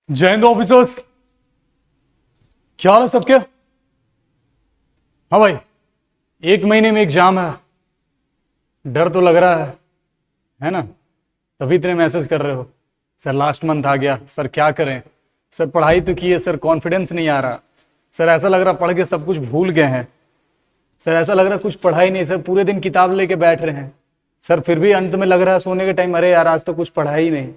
जय हिंद ऑफिसर्स, क्या हाल है सबके। हाँ भाई, 1 महीने में एग्जाम है, डर तो लग रहा है ना। तभी इतने मैसेज कर रहे हो सर, लास्ट मंथ आ गया सर, क्या करें सर, पढ़ाई तो की है सर, कॉन्फिडेंस नहीं आ रहा सर, ऐसा लग रहा पढ़ के सब कुछ भूल गए हैं सर, ऐसा लग रहा कुछ पढ़ा ही नहीं सर, पूरे दिन किताब लेके बैठ रहे हैं सर, फिर भी अंत में लग रहा है सोने के टाइम, अरे यार आज तो कुछ पढ़ा ही नहीं।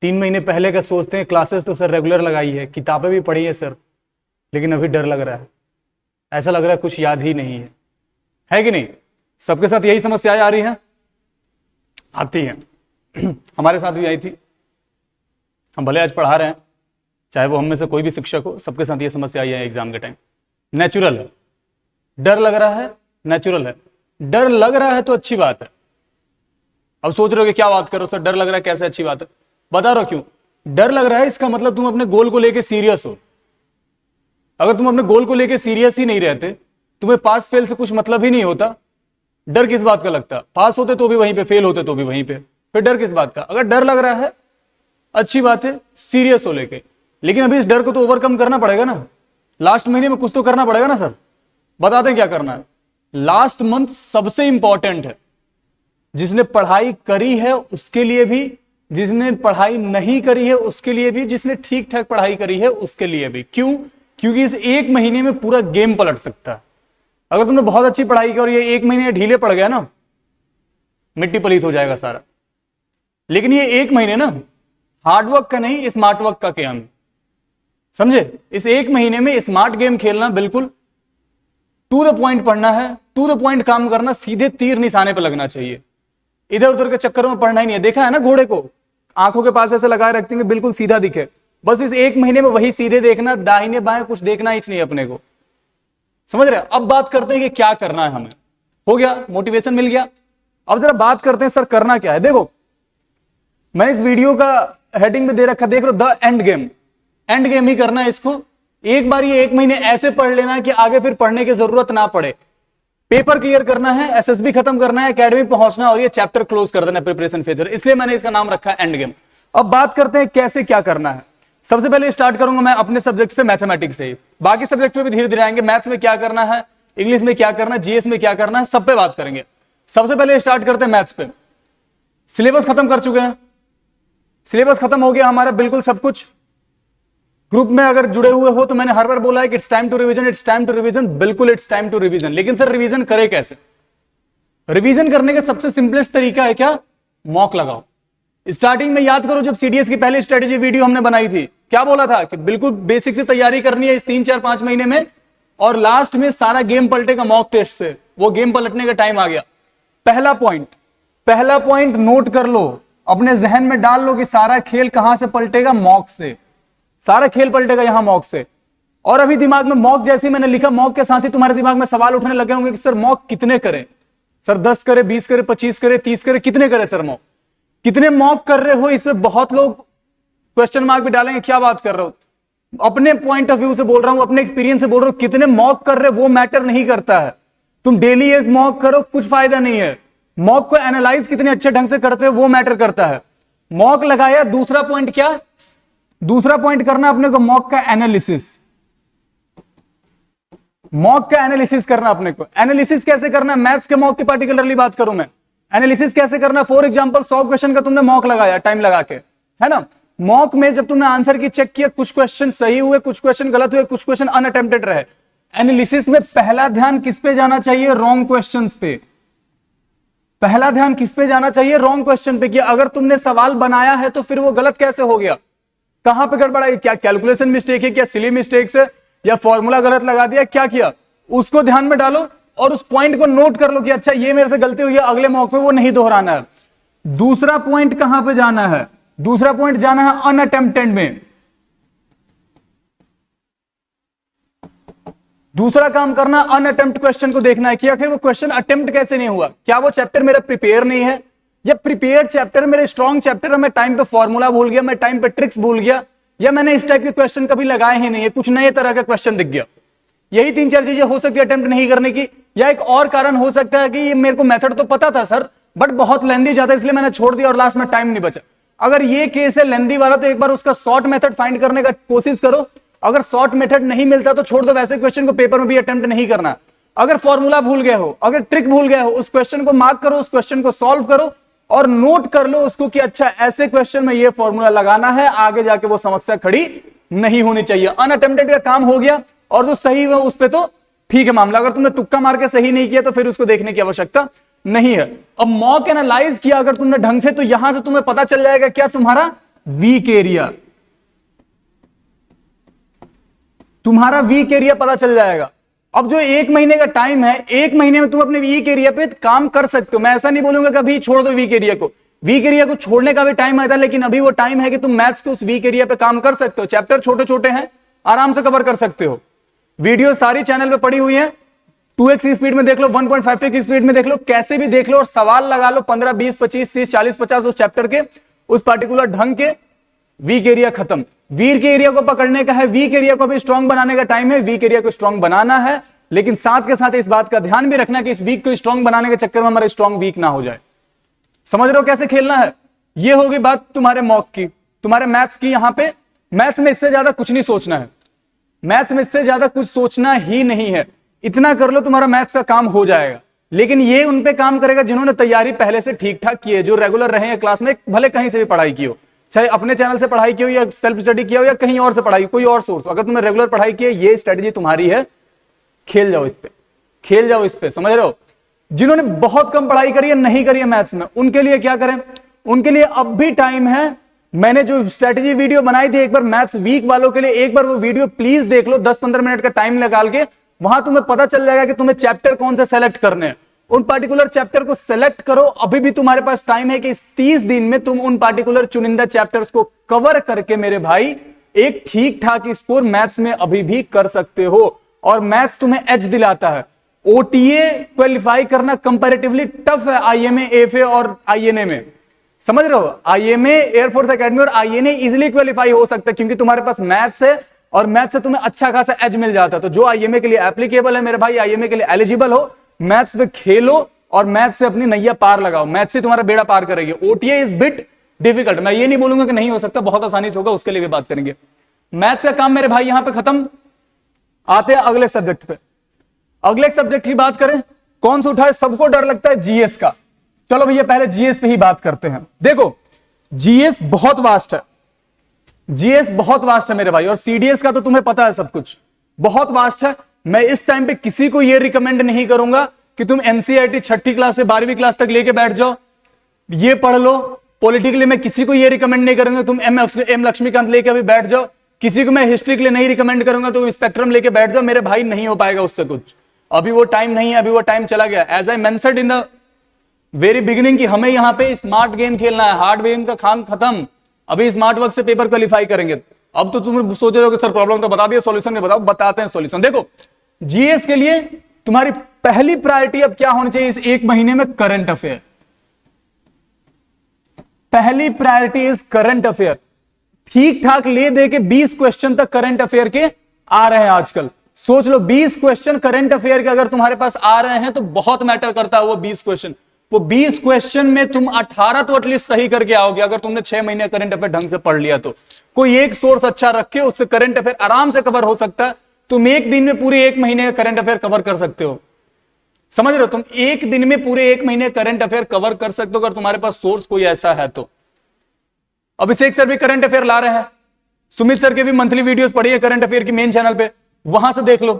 3 महीने पहले का सोचते हैं, क्लासेस तो सर रेगुलर लगाई है, किताबें भी पढ़ी है सर, लेकिन अभी डर लग रहा है, ऐसा लग रहा है कुछ याद ही नहीं है कि नहीं। सबके साथ यही समस्याएं आ रही हैं, आती हैं हमारे साथ भी आई थी। हम भले आज पढ़ा रहे हैं, चाहे वो हम में से कोई भी शिक्षक हो, सबके साथ ये समस्या आई है एग्जाम के टाइम। नेचुरल है, डर लग रहा है, नेचुरल है। डर लग रहा है तो अच्छी बात है। अब सोच रहे हो कि क्या बात करो सर, डर लग रहा है कैसे अच्छी बात है, बता रहा हूं क्यों। डर लग रहा है इसका मतलब तुम अपने गोल को लेके सीरियस हो। अगर तुम अपने गोल को लेके सीरियस ही नहीं रहते, तुम्हें पास फेल से कुछ मतलब ही नहीं होता, डर किस बात का लगता। पास होते तो भी वहीं पे, फेल होते तो भी वहीं पे, फिर डर किस बात का। अगर डर लग रहा है अच्छी बात है, सीरियस हो लेके, लेकिन अभी इस डर को तो ओवरकम करना पड़ेगा ना। लास्ट महीने में कुछ तो करना पड़ेगा ना सर, बताते हैं क्या करना है। लास्ट मंथ सबसे इंपॉर्टेंट है, जिसने पढ़ाई करी है उसके लिए भी, जिसने पढ़ाई नहीं करी है उसके लिए भी, जिसने ठीक ठाक पढ़ाई करी है उसके लिए भी। क्यों? क्योंकि इस 1 महीने में पूरा गेम पलट सकता है। अगर तुमने बहुत अच्छी पढ़ाई की और ये 1 महीने ढीले पड़ गया ना, मिट्टी पलीत हो जाएगा सारा। लेकिन ये 1 महीने ना हार्डवर्क का नहीं, स्मार्ट वर्क का गेम, समझे। इस 1 महीने में स्मार्ट गेम खेलना, बिल्कुल टू द पॉइंट पढ़ना है, टू द पॉइंट काम करना, सीधे तीर निशाने पर लगना चाहिए। इधर उधर के चक्कर में पढ़ना ही नहीं है। देखा है ना घोड़े को आंखों के पास ऐसे लगाए रखते हैं बिल्कुल सीधा दिखे, बस इस 1 महीने में वही सीधे देखना, दाहिने बाएं कुछ देखना ही नहीं अपने को, समझ रहे। अब बात करते हैं कि क्या करना है हमें। हो गया, मोटिवेशन मिल गया। अब जरा बात करते हैं सर करना क्या है। देखो मैंने इस वीडियो का हेडिंग में दे रखा, देख लो, the end game. End game ही करना है इसको। एक बार ये 1 महीने ऐसे पढ़ लेना कि आगे फिर पढ़ने की जरूरत ना पड़े। पेपर क्लियर करना है, एसएसबी खत्म करना है, एकेडमी पहुंचना और ये चैप्टर क्लोज कर देना प्रिपरेशन फेज, इसलिए मैंने इसका नाम रखा है एंड गेम। अब बात करते हैं कैसे क्या करना है। सबसे पहले स्टार्ट करूंगा मैं अपने सब्जेक्ट से, मैथमेटिक्स से। बाकी सब्जेक्ट पे भी धीरे धीरे आएंगे, मैथ्स में क्या करना है, इंग्लिश में क्या करना है, जीएस में क्या करना है, सब पे बात करेंगे। सबसे पहले स्टार्ट करते हैं मैथ्स पे। सिलेबस खत्म कर चुके हैं, सिलेबस खत्म हो गया हमारा, बिल्कुल सब कुछ। ग्रुप में अगर जुड़े हुए हो तो मैंने हर बार बोला है कि it's time to revision, it's time to revision, बिल्कुल इट्स टाइम टू रिवीजन। लेकिन सर रिवीजन करे कैसे? रिवीजन करने का सबसे सिंपलेस्ट तरीका है क्या? मॉक लगाओ। स्टार्टिंग में याद करो, जब सीडीएस की पहली स्ट्रेटेजी वीडियो हमने बनाई थी, क्या बोला था कि बिल्कुल बेसिक से तैयारी करनी है इस 3, 4, 5 महीने में, और लास्ट में सारा गेम पलटेगा मॉक टेस्ट से। वो गेम पलटने का टाइम आ गया। पहला पॉइंट नोट कर लो, अपने जहन में डाल लो कि सारा खेल कहां से पलटेगा? मॉक से। सारा खेल पलटेगा यहां मॉक से। और अभी दिमाग में मॉक, जैसे मैंने लिखा मॉक के साथ ही तुम्हारे दिमाग में सवाल उठने लगे होंगे कि सर मॉक कितने करें, सर 10 करे, 20 करे, 25 करे, 30 करे, कितने करे सर मॉक? कितने मॉक कर रहे हो, इसमें बहुत लोग क्वेश्चन मार्क भी डालेंगे, क्या बात कर रहे हो। अपने पॉइंट ऑफ व्यू से बोल रहा हूं, अपने एक्सपीरियंस से बोल रहा हूं, कितने मॉक कर रहे हो वो मैटर नहीं करता है। तुम डेली एक मॉक करो, कुछ फायदा नहीं है। मॉक को एनालाइज कितने अच्छे ढंग से करते हो वो मैटर करता है। मॉक लगाया, दूसरा पॉइंट क्या? दूसरा पॉइंट करना अपने को मॉक का एनालिसिस। मॉक का एनालिसिस करना अपने को। एनालिसिस कैसे करना है? मैथ्स के मॉक की पार्टिकुलरली बात करूं मैं। एनालिसिस कैसे करना? फॉर एग्जांपल 100 क्वेश्चन का तुमने मॉक लगाया टाइम लगा के, है ना। मॉक में जब तुमने आंसर की चेक किया, कुछ क्वेश्चन सही हुए, कुछ क्वेश्चन गलत हुए, कुछ क्वेश्चन अनअटेम्प्टेड रहे। एनालिसिस में पहला ध्यान किस पे जाना चाहिए? रॉन्ग क्वेश्चन पे। पहला ध्यान किस पे जाना चाहिए? रॉन्ग क्वेश्चन पे। कि अगर तुमने सवाल बनाया है तो फिर वो गलत कैसे हो गया, कहां पे गड़बड़ा है, क्या कैलकुलेशन मिस्टेक है, क्या सिली मिस्टेक्स है, या फॉर्मूला गलत लगा दिया, क्या किया, उसको ध्यान में डालो और उस पॉइंट को नोट कर लो कि अच्छा ये मेरे से गलती हुई है, अगले मौके में वो नहीं दोहराना है। दूसरा पॉइंट कहां पे जाना है? दूसरा पॉइंट जाना है अनअटेम्प्टेड में। दूसरा काम करना अनअटेम्प्ट क्वेश्चन को देखना है कि आखिर वो क्वेश्चन अटेम्प्ट कैसे नहीं हुआ। क्या वो चैप्टर मेरा प्रिपेयर नहीं है, या प्रिपेयर चैप्टर मेरे स्ट्रॉन्ग चैप्टर, मैं टाइम पे फॉर्मूला भूल गया, मैं टाइम पे ट्रिक्स भूल गया, या मैंने इस टाइप के क्वेश्चन कभी लगाए ही नहीं है, कुछ नए तरह का क्वेश्चन दिख गया। यही 3-4 चीजें हो सकती है अटेम्प्ट नहीं करने की। या एक और कारण हो सकता है कि ये मेरे को मेथड तो पता था सर, बट बहुत लेंदी जाता है इसलिए मैंने छोड़ दिया और लास्ट में टाइम नहीं बचा। अगर ये केस है लेंदी वाला तो एक बार उसका शॉर्ट मेथड फाइंड करने का कोशिश करो। अगर शॉर्ट मेथड नहीं मिलता तो छोड़ दो, वैसे क्वेश्चन को पेपर में भी अटेम्प्ट नहीं करना। अगर फॉर्मूला भूल गए हो, अगर ट्रिक भूल गए हो, उस क्वेश्चन को मार्क करो, उस क्वेश्चन को सॉल्व करो और नोट कर लो उसको कि अच्छा ऐसे क्वेश्चन में ये फॉर्मूला लगाना है, आगे जाके वो समस्या खड़ी नहीं होनी चाहिए। अनअटेम्प्टेड का काम हो गया और जो सही हुआ उस पे तो ठीक है मामला। अगर तुमने तुक्का मार के सही नहीं किया तो फिर उसको देखने की आवश्यकता नहीं है। अब मॉक एनालाइज किया अगर तुमने ढंग से तो यहां से तुम्हें पता चल जाएगा क्या तुम्हारा वीक एरिया, तुम्हारा वीक एरिया पता चल जाएगा। अब जो 1 महीने का टाइम है, 1 महीने में तुम अपने वीक एरिया पे काम कर सकते हो। मैं ऐसा नहीं बोलूंगा कि अभी छोड़ दो वीक एरिया को, वीक एरिया को छोड़ने का भी टाइम आता है, लेकिन अभी वो टाइम है कि तुम मैथ्स के उस वीक एरिया पे काम कर सकते हो। चैप्टर छोटे छोटे हैं, आराम से कवर कर सकते हो। वीडियो सारी चैनल पे पड़ी हुई है, 2x की स्पीड में देख लो, 1.5x की स्पीड में देख लो, कैसे भी देख लो और सवाल लगा लो 15, 20, 25, 30, 40, 50 उस चैप्टर के, उस पार्टिकुलर ढंग के। वीक एरिया खत्म। वीक एरिया को पकड़ने का है, वीक एरिया को भी स्ट्रांग बनाने का टाइम है, वीक एरिया को स्ट्रांग बनाना है, लेकिन साथ के साथ इस बात का ध्यान भी रखना कि इस वीक को स्ट्रांग बनाने के चक्कर में हमारा स्ट्रांग वीक ना हो जाए। समझ रहे हो कैसे खेलना है? ये होगी बात तुम्हारे मॉक की, तुम्हारे मैथ्स की। यहां पे मैथ्स में इससे ज्यादा कुछ नहीं सोचना है, मैथ्स में इससे ज्यादा कुछ सोचना ही नहीं है। इतना कर लो तुम्हारा मैथ्स का काम हो जाएगा। लेकिन ये उन पे काम करेगा जिन्होंने तैयारी पहले से ठीक ठाक की है, जो रेगुलर रहे हैं क्लास में, भले कहीं से भी पढ़ाई की हो, चाहे अपने चैनल से पढ़ाई की हो या सेल्फ स्टडी किया हो या कहीं और से पढ़ाई, कोई और सोर्स। अगर तुमने रेगुलर पढ़ाई की है, ये स्ट्रेटजी तुम्हारी है, खेल जाओ इस पे, खेल जाओ इस पे। समझ रहे हो? जिन्होंने बहुत कम पढ़ाई करी है, नहीं करी है मैथ्स में, उनके लिए क्या करें? उनके लिए अब भी टाइम है। मैंने जो स्ट्रेटजी वीडियो बनाई थी एक बार मैथ्स वीक वालों के लिए, एक बार वो वीडियो प्लीज देख लो, 10-15 मिनट का टाइम निकाल के। वहां तुम्हें पता चल जाएगा कि तुम्हें चैप्टर कौन से सेलेक्ट करने हैं। उन पार्टिकुलर चैप्टर को सेलेक्ट करो। अभी भी तुम्हारे पास टाइम है कि इस 30 दिन में तुम उन पार्टिकुलर चुनिंदा चैप्टर्स को कवर करके मेरे भाई एक ठीक ठाक स्कोर मैथ्स में अभी भी कर सकते हो। और मैथ्स तुम्हें एज दिलाता है। ओटीए क्वालिफाई करना कंपैरेटिवली टफ है आईएमए, एफए और आईएनए में। समझ रहे हो? आईएमए, एयरफोर्स एकेडमी और आईएनए इजिली क्वालिफाई हो सकता है क्योंकि तुम्हारे पास मैथ्स है और मैथ्स से तुम्हें अच्छा खासा एज मिल जाता है। तो जो आईएमए के लिए एप्लीकेबल है मेरे भाई, आईएमए के लिए एलिजिबल हो, मैथ्स पे खेलो और मैथ्स से अपनी नैया पार लगाओ। मैथ्स से तुम्हारा बेड़ा पार करेगी। ओटीए इज बिट डिफिकल्ट, मैं ये नहीं बोलूंगा कि नहीं हो सकता, बहुत आसानी से होगा, उसके लिए भी बात करेंगे। मैथ्स का काम मेरे भाई यहां पे खत्म। आते हैं अगले सब्जेक्ट पे। अगले सब्जेक्ट की बात करें, कौन सा उठाए? सबको डर लगता है जीएस का। चलो भैया पहले जीएस पे ही बात करते हैं। देखो जीएस बहुत वास्ट है, जीएस बहुत वास्ट है मेरे भाई, और सीडीएस का तो तुम्हें पता है सब कुछ, बहुत वास्ट है। मैं इस टाइम पे किसी को यह रिकमेंड नहीं करूंगा कि तुम एनसीईआरटी 6ठी क्लास से 12वीं क्लास तक लेके बैठ जाओ, ये पढ़ लो। पॉलिटिकली मैं किसी को यह रिकमेंड नहीं करूंगा तुम एम लक्ष्मीकांत लेके अभी बैठ जाओ। किसी को मैं हिस्ट्री के लिए नहीं रिकमेंड करूंगा तो स्पेक्ट्रम लेके बैठ जाओ। मेरे भाई नहीं हो पाएगा उससे कुछ, अभी वो टाइम नहीं है, अभी वो टाइम चला गया। As I mentioned in the very beginning कि हमें यहां पे स्मार्ट गेम खेलना है, हार्ड गेम का काम खत्म। अभी स्मार्ट वर्क से पेपर क्वालिफाई करेंगे। अब तो तुम सोच रहे हो कि सर प्रॉब्लम तो बता दिया, सॉल्यूशन नहीं बताओ, बताते हैं सॉल्यूशन। देखो जीएस के लिए तुम्हारी पहली प्रायोरिटी अब क्या होनी चाहिए इस 1 महीने में? Current affair. पहली प्रायोरिटी इज करंट अफेयर। ठीक ठाक ले दे के 20 क्वेश्चन तक करंट अफेयर के आ रहे हैं आजकल। सोच लो 20 क्वेश्चन करंट अफेयर के अगर तुम्हारे पास आ रहे हैं तो बहुत मैटर करता है वो 20 क्वेश्चन। वो 20 क्वेश्चन में तुम 18 तो एटलीस्ट सही करके आओगे अगर तुमने 6 महीने करंट अफेयर ढंग से पढ़ लिया तो। कोई एक सोर्स अच्छा रखे, उससे करंट अफेयर आराम से कवर हो सकता है। तुम एक दिन में पूरे 1 महीने का करंट अफेयर कवर कर सकते हो। समझ रहे हो? तुम एक दिन में पूरे 1 महीने करंट अफेयर कवर कर सकते हो अगर तुम्हारे पास सोर्स कोई ऐसा है तो। अभिषेक सर भी करंट अफेयर ला रहे हैं, सुमित सर के भी मंथली वीडियोस पढ़िए करंट अफेयर की मेन चैनल पे, वहां से देख लो।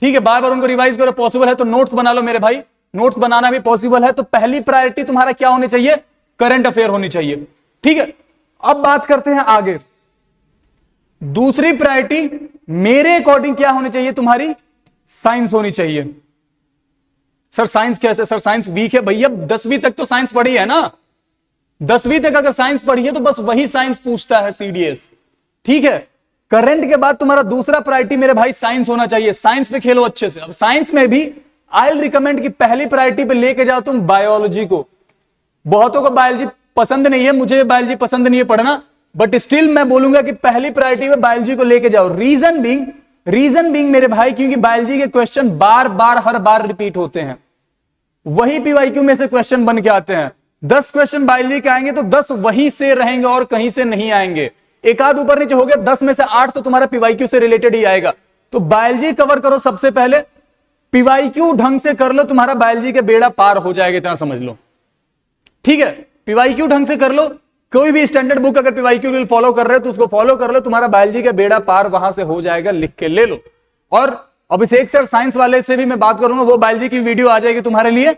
ठीक है, बार बार उनको रिवाइज करो, पॉसिबल है तो नोट्स बना लो मेरे भाई, नोट्स बनाना भी पॉसिबल है। तो पहली प्रायोरिटी तुम्हारा क्या होनी चाहिए? करंट अफेयर होनी चाहिए। ठीक है, अब बात करते हैं आगे। दूसरी प्रायोरिटी मेरे अकॉर्डिंग क्या होनी चाहिए? तुम्हारी साइंस होनी चाहिए। सर साइंस कैसे? सर साइंस वीक है। भैया 10वीं तक तो साइंस पढ़ी है ना, 10वीं तक अगर साइंस पढ़ी है तो बस वही साइंस पूछता है सीडीएस। ठीक है, करंट के बाद तुम्हारा दूसरा प्रायोरिटी मेरे भाई साइंस होना चाहिए। साइंस पे खेलो अच्छे से। अब साइंस में भी आई विल रिकमेंड कि पहली प्रायोरिटी पे लेके जाओ तुम बायोलॉजी को। बहुतों को बायोलॉजी पसंद नहीं है, मुझे बायोलॉजी पसंद नहीं है पढ़ना, बट स्टिल मैं बोलूंगा कि पहली प्रायोरिटी पे बायोलॉजी को लेके जाओ। रीजन बीइंग मेरे भाई, क्योंकि बायोलॉजी के क्वेश्चन बार बार हर बार रिपीट होते हैं, वही पीवाईक्यू में से क्वेश्चन बन के आते हैं। 10 क्वेश्चन बायोलॉजी के आएंगे तो 10 वहीं से रहेंगे और कहीं से नहीं आएंगे। एक आध ऊपर नीचे हो गया, 10 में से 8 तो तुम्हारा पीवाईक्यू से रिलेटेड ही आएगा। तो बायोलॉजी कवर करो सबसे पहले, पीवाईक्यू ढंग से कर लो, तुम्हारा बायोलॉजी का बेड़ा पार हो जाएगा, इतना समझ लो। ठीक है, पीवाईक्यू ढंग से कर लो, कोई भी स्टैंडर्ड बुक अगर पीवाईक्यू फॉलो कर रहे हो तो उसको फॉलो कर लो, तुम्हारा बायोलॉजी का बेड़ा पार वहां से हो जाएगा, लिख के ले लो। और अभिषेक सर साइंस वाले से भी मैं बात करूंगा, वो बायोलॉजी की वीडियो आ जाएगी तुम्हारे लिए,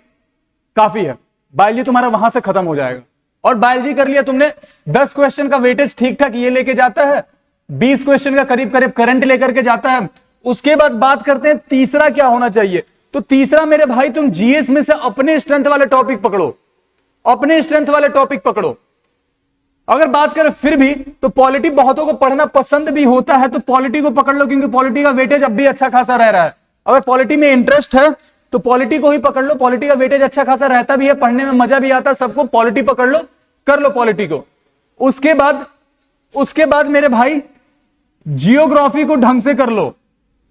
काफी है, बायोलॉजी तुम्हारा वहां से खत्म हो जाएगा। और बायोलॉजी कर लिया तुमने, 10 क्वेश्चन का वेटेज ठीक ठाक ये लेके जाता है, 20 क्वेश्चन का करीब करीब करंट लेकर के जाता है। उसके बाद बात करते हैं तीसरा क्या होना चाहिए। तो तीसरा मेरे भाई तुम जीएस में से अपने स्ट्रेंथ वाले टॉपिक पकड़ो, अपने स्ट्रेंथ वाले टॉपिक पकड़ो। अगर बात करें फिर भी तो पॉलिटी बहुतों को पढ़ना पसंद भी होता है, तो पॉलिटी को पकड़ लो, क्योंकि पॉलिटी का वेटेज अब भी अच्छा खासा रह रहा है। अगर पॉलिटी में इंटरेस्ट है तो पॉलिटी को ही पकड़ लो, पॉलिटी का वेटेज अच्छा खासा रहता भी है, पढ़ने में मजा भी आता है सबको, पॉलिटी पकड़ लो, कर लो पॉलिटी को। उसके बाद मेरे भाई जियोग्राफी को ढंग से कर लो,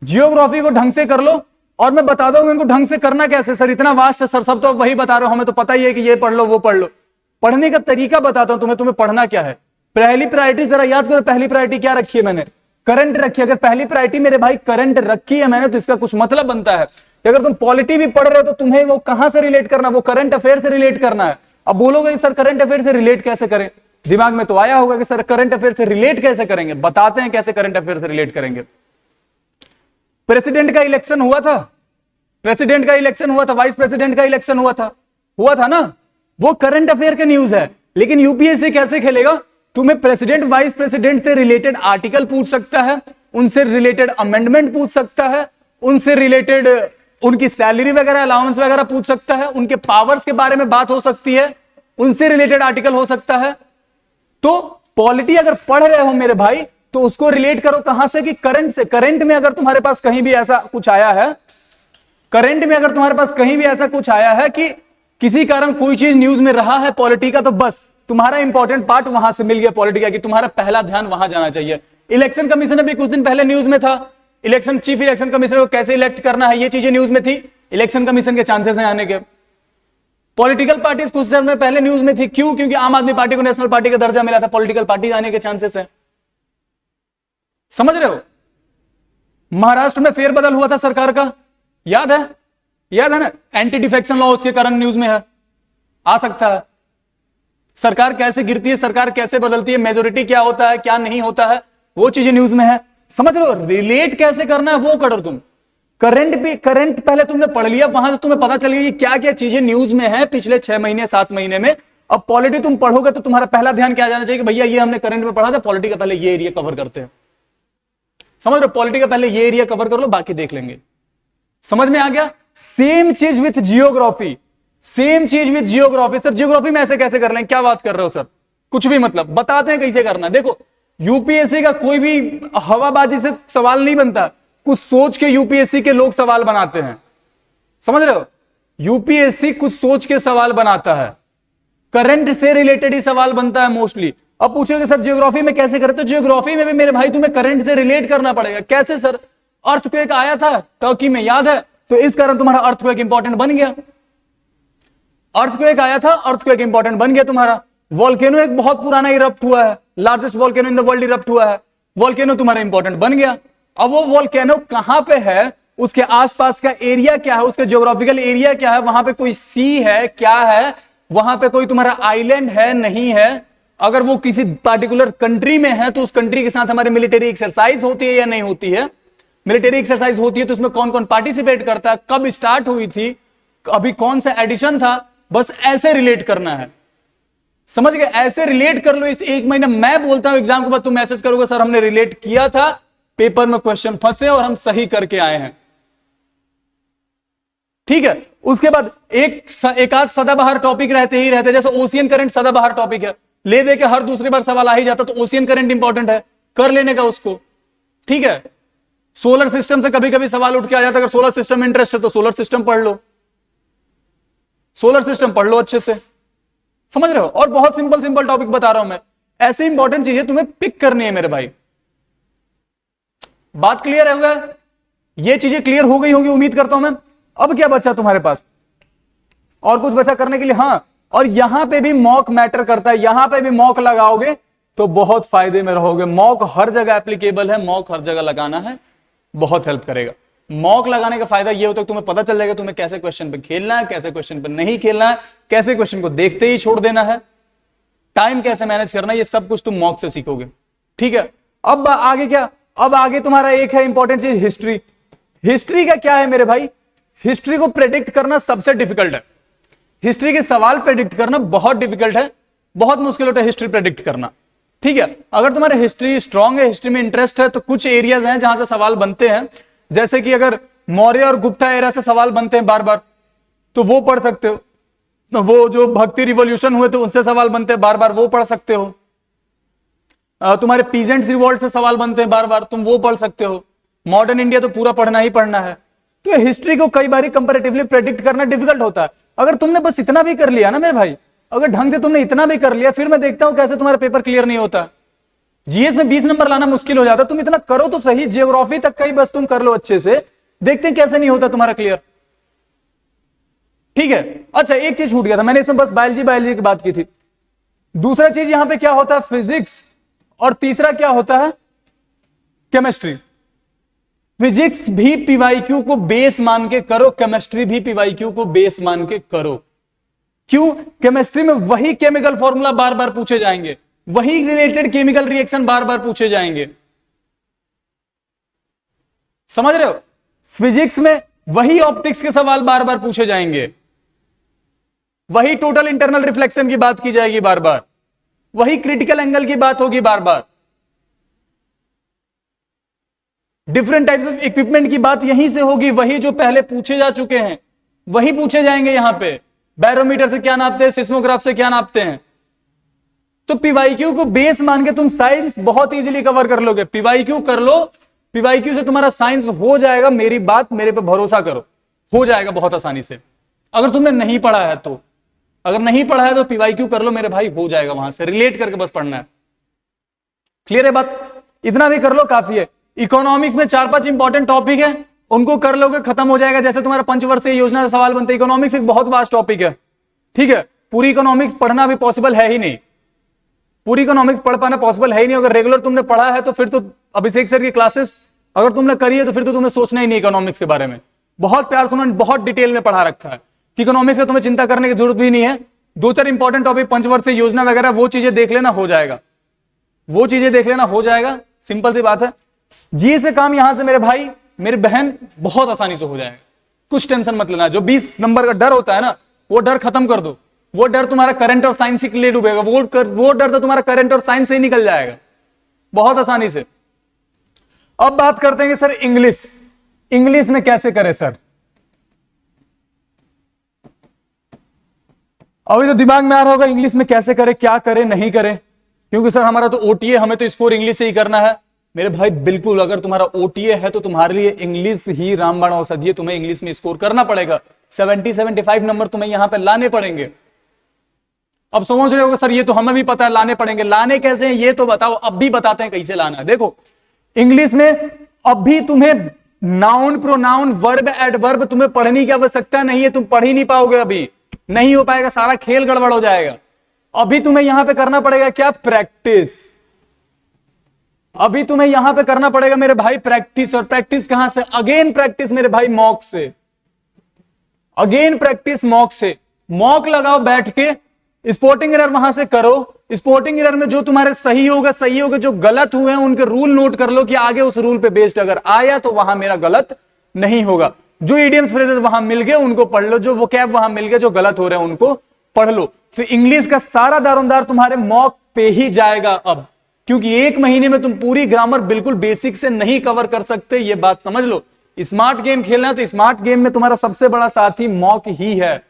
जियोग्राफी को ढंग से कर लो। और मैं बता दूंगा इनको ढंग से करना कैसे, सर इतना वास्ट है सर, सब तो वही बता रहे हो, हमें तो पता ही है कि ये पढ़ लो वो पढ़ लो। पढ़ने का तरीका बताता हूं तुम्हें पढ़ना क्या है। पहली प्रायोरिटी जरा याद करो, पहली प्रायोरिटी क्या रखी है मैंने, करंट रखी है। अगर पहली प्रायोरिटी मेरे भाई करंट रखी है मैंने, तो इसका कुछ मतलब बनता है कि अगर तुम पॉलिटी भी पढ़ रहे हो तो तुम्हें वो कहां से रिलेट करना, वो करंट अफेयर से रिलेट करना है। अब बोलोगे सर करंट अफेयर से रिलेट कैसे करें, दिमाग में तो आया होगा कि सर करंट अफेयर से रिलेट कैसे करेंगे, बताते हैं कैसे करंट अफेयर से रिलेट करेंगे। प्रेसिडेंट का इलेक्शन हुआ था, प्रेसिडेंट का इलेक्शन हुआ था, वाइस प्रेसिडेंट का इलेक्शन हुआ था ना, वो करंट अफेयर का न्यूज है। लेकिन यूपीएससी कैसे खेलेगा, तुम्हें प्रेसिडेंट वाइस प्रेसिडेंट से रिलेटेड आर्टिकल पूछ सकता है, उनसे रिलेटेड अमेंडमेंट पूछ सकता है, उनसे रिलेटेड उनकी सैलरी वगैरह अलाउंस वगैरह पूछ सकता है, उनके पावर्स के बारे में बात हो सकती है, उनसे रिलेटेड आर्टिकल हो सकता है। तो पॉलिटी अगर पढ़ रहे हो मेरे भाई तो उसको रिलेट करो कहां से, कि करंट से। करंट में अगर तुम्हारे पास कहीं भी ऐसा कुछ आया है, करंट में अगर तुम्हारे पास कहीं भी ऐसा कुछ आया है कि किसी कारण कोई चीज न्यूज में रहा है पॉलिटी का, तो बस तुम्हारा इंपॉर्टेंट पार्ट वहां से मिल गया पॉलिटी का, कि तुम्हारा पहला ध्यान वहां जाना चाहिए। इलेक्शन कमीशन अभी कुछ दिन पहले न्यूज में था, इलेक्शन चीफ इलेक्शन कमिश्नर को कैसे इलेक्ट करना है, ये चीजें न्यूज में थी, इलेक्शन कमीशन के चांसेस हैं आने के। पॉलिटिकल पार्टीज कुछ समय पहले न्यूज में थी, क्यों, क्योंकि आम आदमी पार्टी को नेशनल पार्टी का दर्जा मिला था, पॉलिटिकल पार्टी आने के चांसेस है। समझ रहे हो, महाराष्ट्र में फेरबदल हुआ था सरकार का, याद है ना, एंटी डिफेक्शन लॉ उसके कारण न्यूज में है, आ सकता है। सरकार कैसे गिरती है, सरकार कैसे बदलती है, मेजोरिटी क्या होता है क्या नहीं होता है, वो चीजें न्यूज में है। समझ रहे हो, रिलेट कैसे करना है वो करो तुम। करंट पहले तुमने पढ़ लिया, वहां से तुम्हें पता चल गया कि क्या क्या चीजें न्यूज में है पिछले 6 महीने 7 महीने में। अब पॉलिटी तुम पढ़ोगे तो तुम्हारा पहला ध्यान क्या जाना चाहिए कि भैया ये हमने करंट में पढ़ा था, पॉलिटी का पहले ये एरिया कवर करते हैं। समझ रहे हो, पॉलिटी का पहले ये एरिया कवर कर लो, बाकी देख लेंगे। समझ में आ गया। सेम चीज विथ जियोग्राफी, सेम चीज विथ जियोग्राफी। सर जियोग्राफी में ऐसे कैसे कर लें, क्या बात कर रहे हो सर, कुछ भी मतलब बताते हैं कैसे करना। देखो यूपीएससी का कोई भी हवाबाजी से सवाल नहीं बनता, कुछ सोच के यूपीएससी के लोग सवाल बनाते हैं। समझ रहे हो, यूपीएससी कुछ सोच के सवाल बनाता है, करंट से रिलेटेड ही सवाल बनता है मोस्टली। अब पूछोगे सर जियोग्राफी में कैसे करें, तो जियोग्राफी में भी मेरे भाई तुम्हें करंट से रिलेट करना पड़ेगा। कैसे सर, अर्थक्वेक आया था टर्की में, याद है, तो इस कारण तुम्हारा अर्थक्वेक इंपॉर्टेंट बन गया। अर्थक्वेक आया था, अर्थक्वेक इंपॉर्टेंट बन गया तुम्हारा। वोल्केनो एक बहुत पुराना इरप्ट हुआ है, largest volcano in the world erupt हुआ है, वोल्केनो तुम्हारा इंपॉर्टेंट बन गया। अब वो वोल्केनो कहां पे है, उसके आसपास का एरिया क्या है, उसका ज्योग्राफिकल एरिया क्या है, वहां पे कोई सी है क्या है, वहां पे कोई तुम्हारा आइलैंड है नहीं है, अगर वो किसी पार्टिकुलर कंट्री में है तो उस कंट्री के साथ हमारी मिलिट्री एक्सरसाइज होती है या नहीं होती है, मिलिट्री एक्सरसाइज होती है तो उसमें कौन कौन पार्टिसिपेट करता है, कब स्टार्ट हुई थी, अभी कौन सा एडिशन था, बस ऐसे रिलेट करना है। समझ गए, ऐसे रिलेट कर लो इस 1 महीने। मैं बोलता हूं एग्जाम के बाद तुम मैसेज करोगे सर हमने रिलेट किया था, पेपर में क्वेश्चन फंसे और हम सही करके आए हैं। ठीक है, उसके बाद एक आध सदाबहार टॉपिक रहते ही रहते, जैसे ओशियन करंट सदाबहार टॉपिक है, ले दे के हर दूसरी बार सवाल आ ही जाता, तो ओशियन करंट इंपॉर्टेंट है, कर लेने का उसको। ठीक है, सोलर सिस्टम से कभी कभी सवाल उठ के आ जाता, अगर सोलर सिस्टम में इंटरेस्ट है तो सोलर सिस्टम पढ़ लो, सोलर सिस्टम पढ़ लो अच्छे से। समझ रहे हो, और बहुत सिंपल सिंपल टॉपिक बता रहा हूं मैं, ऐसे इंपॉर्टेंट चीजें तुम्हें पिक करनी है मेरे भाई। बात क्लियर है, होगा, ये चीजें क्लियर हो गई होगी उम्मीद करता हूं मैं। अब क्या बचा तुम्हारे पास, और कुछ बचा करने के लिए? हाँ, और यहां पे भी मॉक मैटर करता है, यहां पे भी मॉक लगाओगे तो बहुत फायदे में रहोगे। मॉक हर जगह एप्लीकेबल है, मॉक हर जगह लगाना है, बहुत हेल्प करेगा। मॉक लगाने का फायदा यह होता है तुम्हें पता चल जाएगा तुम्हें कैसे क्वेश्चन पे खेलना है, कैसे क्वेश्चन पे नहीं खेलना है, कैसे क्वेश्चन को देखते ही छोड़ देना है, टाइम कैसे मैनेज करना है, ये सब कुछ तुम मॉक से सीखोगे। ठीक है, अब आगे क्या, अब आगे तुम्हारा एक है इंपॉर्टेंट चीज, हिस्ट्री। हिस्ट्री का क्या है मेरे भाई, हिस्ट्री को प्रेडिक्ट करना सबसे डिफिकल्ट है। हिस्ट्री के सवाल प्रेडिक्ट करना बहुत डिफिकल्ट है, बहुत मुश्किल होता है हिस्ट्री प्रेडिक्ट करना। ठीक है, अगर तुम्हारे हिस्ट्री स्ट्रांग है, हिस्ट्री में इंटरेस्ट है, तो कुछ एरियाज हैं जहां से सवाल बनते हैं, जैसे कि अगर मौर्य और गुप्ता एरा से सवाल बनते हैं बार बार, तो वो पढ़ सकते हो। वो जो भक्ति रिवॉल्यूशन हुए थे उनसे सवाल बनते हैं बार बार, वो पढ़ सकते हो। तुम्हारे पीजेंट्स रिवॉल्ट से सवाल बनते हैं बार बार, तुम वो पढ़ सकते हो। मॉडर्न इंडिया तो पूरा पढ़ना ही पढ़ना है। तो हिस्ट्री को कई बार कंपैरेटिवली प्रेडिक्ट करना डिफिकल्ट होता है। अगर तुमने बस इतना भी कर लिया ना मेरे भाई, अगर ढंग से तुमने इतना भी कर लिया, फिर मैं देखता हूं कैसे तुम्हारा पेपर क्लियर नहीं होता। जीएस में 20 नंबर लाना मुश्किल हो जाता, तुम इतना करो तो सही, जियोग्राफी तक का ही बस तुम कर लो अच्छे से, देखते हैं कैसे नहीं होता तुम्हारा क्लियर। ठीक है, अच्छा एक चीज छूट गया था, मैंने इसमें बस बायोलॉजी की बात की थी। दूसरा चीज यहां पे क्या होता है, फिजिक्स, और तीसरा क्या होता है, केमिस्ट्री। फिजिक्स भी पीवाईक्यू को बेस मान के करो, केमिस्ट्री भी पीवाईक्यू को बेस मान के करो। क्यों, केमिस्ट्री में वही केमिकल फॉर्मूला बार बार पूछे जाएंगे, वही रिलेटेड केमिकल रिएक्शन बार बार पूछे जाएंगे, समझ रहे हो। फिजिक्स में वही ऑप्टिक्स के सवाल बार बार पूछे जाएंगे, वही टोटल इंटरनल रिफ्लेक्शन की बात की जाएगी बार बार, वही क्रिटिकल एंगल की बात होगी बार बार, डिफरेंट टाइप्स ऑफ इक्विपमेंट की बात यहीं से होगी, वही जो पहले पूछे जा चुके हैं वही पूछे जाएंगे। यहां पे बैरोमीटर से क्या नापते हैं, सिस्मोग्राफ से क्या नापते हैं। तो पीवाईक्यू को बेस मान के तुम साइंस बहुत इजीली कवर कर लोगे। पीवाईक्यू कर लो, पीवाईक्यू से तुम्हारा साइंस हो जाएगा, मेरी बात मेरे पे भरोसा करो, हो जाएगा बहुत आसानी से। अगर तुमने नहीं पढ़ा है तो, अगर नहीं पढ़ा है तो पीवाईक्यू कर लो मेरे भाई, हो जाएगा, वहां से रिलेट करके बस पढ़ना है। क्लियर है बात, इतना भी कर लो काफी है। इकोनॉमिक्स में 4-5 इंपॉर्टेंट टॉपिक है, उनको कर लोगे खत्म हो जाएगा। जैसे तुम्हारा पंचवर्षीय योजना से सवाल बनते हैं, इकोनॉमिक्स एक बहुत वास्ट टॉपिक है। ठीक है, पूरी इकोनॉमिक्स पढ़ना भी पॉसिबल है ही नहीं, पूरी इकोनॉमिक्स पढ़ पाना पॉसिबल है ही नहीं। अगर रेगुलर तुमने पढ़ा है तो फिर तो अभिषेक सर की क्लासेस अगर तुमने करी है तो फिर तो तुम्हें सोचना ही नहीं इकोनॉमिक्स के बारे में। बहुत प्यार सुना, बहुत डिटेल में पढ़ा रखा है कि इकोनॉमिक्स का तुम्हें चिंता करने की जरूरत भी नहीं है। 2-4 इंपॉर्टेंट टॉपिक पंचवर्षीय योजना वगैरह वो चीजें देख लेना, हो जाएगा, वो चीजें देख लेना, हो जाएगा, सिंपल सी बात है। जी से काम यहां से मेरे भाई मेरी बहन बहुत आसानी से हो जाएगा, कुछ टेंशन मत लेना। जो 20 नंबर का डर होता है ना, वो डर खत्म कर दो। वो डर तुम्हारा करंट और साइंस के लिए डूबेगा, वो डर तो तुम्हारा करंट और साइंस से ही निकल जाएगा बहुत आसानी से। अब बात करते हैं कि सर इंग्लिश, इंग्लिश में कैसे करें सर। अभी तो दिमाग में आ रहा होगा इंग्लिश में कैसे करें, क्या करें नहीं करें, क्योंकि सर हमारा तो ओटीए, हमें तो स्कोर इंग्लिश से ही करना है। मेरे भाई बिल्कुल, अगर तुम्हारा ओटीए है तो तुम्हारे लिए इंग्लिश ही रामबाण औषधि है, तुम्हें इंग्लिश में स्कोर करना पड़ेगा। 70-75 नंबर तुम्हें यहां पे लाने पड़ेंगे। अब समझ रहे होगे सर ये तो हमें भी पता है लाने पड़ेंगे, लाने कैसे हैं ये तो बताओ। अब भी बताते हैं कैसे लाना है। देखो इंग्लिश में अब भी तुम्हें नाउन, प्रोनाउन, वर्ब, एडवर्ब तुम्हें पढ़ने की आवश्यकता नहीं है, तुम पढ़ ही नहीं पाओगे, अभी नहीं हो पाएगा, सारा खेल गड़बड़ हो जाएगा। अभी तुम्हें यहां पे करना पड़ेगा क्या, प्रैक्टिस। अभी तुम्हें यहां पे करना पड़ेगा मेरे भाई प्रैक्टिस। और प्रैक्टिस कहां से, अगेन प्रैक्टिस मेरे भाई मॉक से, अगेन प्रैक्टिस मॉक से। मॉक लगाओ बैठ के, स्पोर्टिंग एरर वहां से करो। स्पोर्टिंग एरर में जो तुम्हारे सही होगा सही होगा, जो गलत हुए हैं उनके रूल नोट कर लो कि आगे उस रूल पे बेस्ड अगर आया तो वहां मेरा गलत नहीं होगा। जो इडियम्स फ्रेजेस वहां मिल गए उनको पढ़ लो, जो वोकैब वहां मिल गए जो गलत हो रहे हैं उनको पढ़ लो। तो इंग्लिश का सारा दारोमदार तुम्हारे मॉक पे ही जाएगा अब, क्योंकि 1 महीने में तुम पूरी ग्रामर बिल्कुल बेसिक से नहीं कवर कर सकते, ये बात समझ लो। स्मार्ट गेम खेलना है तो स्मार्ट गेम में तुम्हारा सबसे बड़ा साथी मॉक ही है,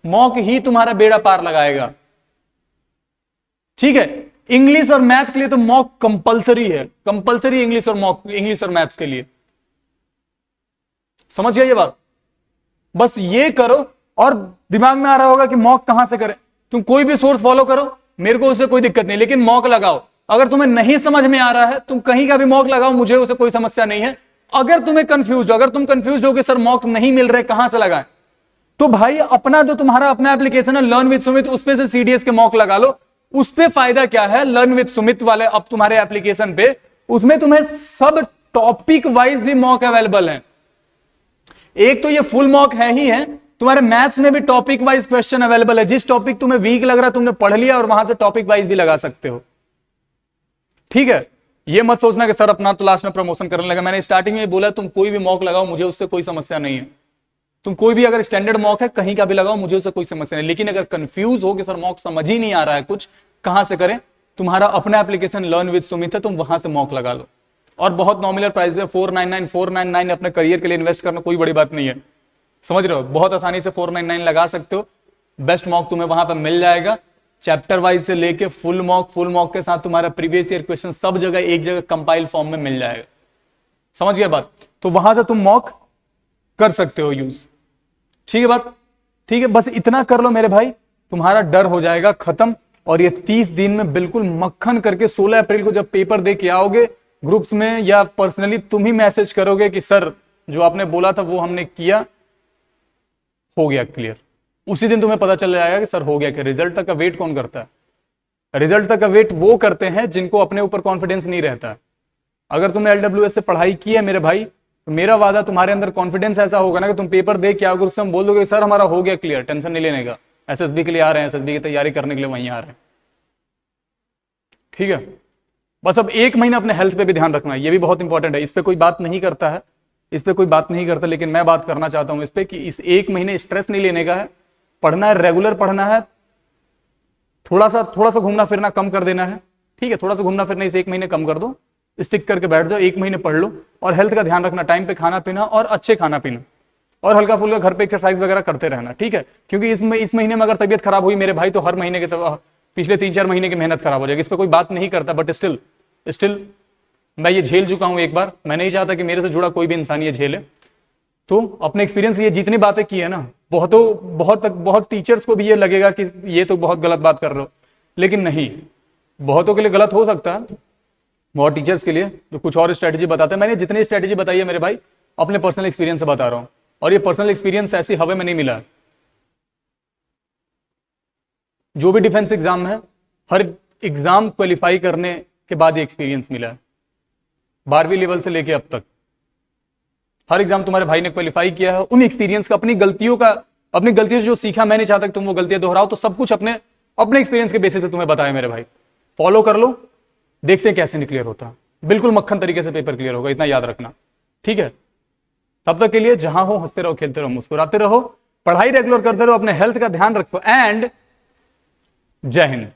मॉक ही तुम्हारा बेड़ा पार लगाएगा। ठीक है, इंग्लिश और मैथ्स के लिए तो मॉक कंपलसरी है, कंपलसरी इंग्लिश और मॉक, इंग्लिश और मैथ्स के लिए। समझ गए ये बात, बस ये करो। और दिमाग में आ रहा होगा कि मॉक कहां से करें, तुम कोई भी सोर्स फॉलो करो, मेरे को उससे कोई दिक्कत नहीं, लेकिन मॉक लगाओ। अगर तुम्हें नहीं समझ में आ रहा है तुम कहीं का भी मॉक लगाओ, मुझे उसे कोई समस्या नहीं है। अगर तुम्हें कंफ्यूज हो, अगर तुम कंफ्यूज हो कि सर मॉक नहीं मिल रहे कहां से लगाएं, तो भाई अपना जो तुम्हारा अपना एप्लीकेशन है लर्न विद सुमित, उस पे से सीडीएस के मॉक लगा लो। उस पे फायदा क्या है, लर्न विद सुमित वाले अब तुम्हारे एप्लीकेशन पे, उसमें तुम्हें सब टॉपिक वाइजली मॉक अवेलेबल है। एक तो ये फुल मॉक है ही है, तुम्हारे मैथ्स में भी टॉपिक वाइज क्वेश्चन अवेलेबल है। जिस टॉपिक तुम्हें वीक लग रहा है तुमने पढ़ लिया और वहां से टॉपिक वाइज भी लगा सकते हो। ठीक है, ये मत सोचना कि सर अपना तो लास्ट में प्रमोशन करने लगा। मैंने स्टार्टिंग में बोला तुम कोई भी मॉक लगाओ, मुझे उससे कोई समस्या नहीं है। तुम कोई भी अगर स्टैंडर्ड मॉक है कहीं का भी लगाओ, मुझे उससे कोई समस्या नहीं। लेकिन अगर कंफ्यूज हो कि सर मॉक समझ ही नहीं आ रहा है कुछ, कहां से करें, तुम्हारा अपना एप्लीकेशन लर्न विद सुमित है, तुम वहां से मॉक लगा लो। और बहुत नॉमिनल प्राइस पे 499 अपने करियर के लिए इन्वेस्ट करना कोई बड़ी बात नहीं है, समझ रहे हो। बहुत आसानी से 499 लगा सकते हो। बेस्ट मॉक तुम्हें वहां पर मिल जाएगा, चैप्टर वाइज से लेके फुल मॉक के साथ तुम्हारा प्रीवियस ईयर क्वेश्चन सब जगह एक जगह कंपाइल फॉर्म में मिल जाएगा। समझ गए बात। तो वहां से तुम मॉक कर सकते हो यूज। ठीक है बात, ठीक है, बस इतना कर लो मेरे भाई, तुम्हारा डर हो जाएगा खत्म। और ये 30 दिन में बिल्कुल मक्खन करके 16 अप्रैल को जब पेपर दे के आओगे ग्रुप्स में या पर्सनली तुम ही मैसेज करोगे कि सर जो आपने बोला था वो हमने किया, हो गया क्लियर। उसी दिन तुम्हें पता चल जाएगा कि सर हो गया। कि रिजल्ट तक का वेट कौन करता है? रिजल्ट तक का वेट वो करते हैं जिनको अपने ऊपर कॉन्फिडेंस नहीं रहता। अगर तुमने LWS से पढ़ाई की है मेरे भाई, तो मेरा वादा तुम्हारे अंदर कॉन्फिडेंस ऐसा होगा ना कि तुम पेपर दे के आओगे, उससे हम बोल दोगे सर हमारा हो गया क्लियर, टेंशन नहीं लेने का, SSB के लिए आ रहे हैं, SSB की तैयारी करने के लिए वहीं आ रहे हैं। ठीक है, बस अब 1 महीना अपने हेल्थ पे भी ध्यान रखना है, ये भी बहुत इंपॉर्टेंट है। इस पे कोई बात नहीं करता है, इस पे कोई बात नहीं करता, लेकिन मैं बात करना चाहता हूं इस पे कि इस 1 महीने स्ट्रेस नहीं लेने का है, पढ़ना है, रेगुलर पढ़ना है, थोड़ा सा घूमना फिरना कम कर देना है। ठीक है, थोड़ा सा घूमना फिरना इस 1 महीने कम कर दो, स्टिक करके बैठ जाओ, 1 महीने पढ़ लो। और हेल्थ का ध्यान रखना, टाइम पे खाना पीना और अच्छे खाना पीना, और हल्का फुल्का घर पे एक्सरसाइज वगैरह करते रहना। ठीक है, क्योंकि इस महीने में अगर तबीयत खराब हुई मेरे भाई, तो हर महीने के पिछले 3-4 महीने की मेहनत खराब हो जाएगी। इस पर कोई बात नहीं करता, बट स्टिल मैं ये झेल चुका हूं एक बार। मैं नहीं चाहता कि मेरे से जुड़ा कोई भी इंसान ये झेले। तो अपने एक्सपीरियंस ये जितनी बातें की है ना, बहुत टीचर्स को भी ये लगेगा कि ये तो बहुत गलत बात कर रहे हो, लेकिन नहीं, बहुतों के लिए गलत हो सकता है, बहुत टीचर्स के लिए जो कुछ और स्ट्रेटेजी बताते हैं। मैंने जितनी स्ट्रेटेजी बताई है मेरे भाई, अपने पर्सनल एक्सपीरियंस से बता रहा हूं, और ये पर्सनल एक्सपीरियंस ऐसी हवा में नहीं मिला। जो भी डिफेंस एग्जाम है, हर एग्जाम क्वालिफाई करने के बाद ये एक्सपीरियंस मिला है। 12वीं लेवल से लेके अब तक हर एग्जाम तुम्हारे भाई ने क्वालिफाई किया है। उन एक्सपीरियंस का, अपनी गलतियों से जो सीखा, मैं नहीं चाहता कि तुम वो गलतियां दोहराओ, तो सब कुछ अपने एक्सपीरियंस के बेसिस से तुम्हें बताया मेरे भाई। फॉलो कर लो, देखते हैं कैसे क्लियर होता है। बिल्कुल मक्खन तरीके से पेपर क्लियर होगा, इतना याद रखना। ठीक है, तब तक के लिए जहां हो हंसते रहो, खेलते रहो, मुस्कुराते रहो, पढ़ाई रेगुलर करते रहो, अपने हेल्थ का ध्यान रखो, एंड जय हिंद।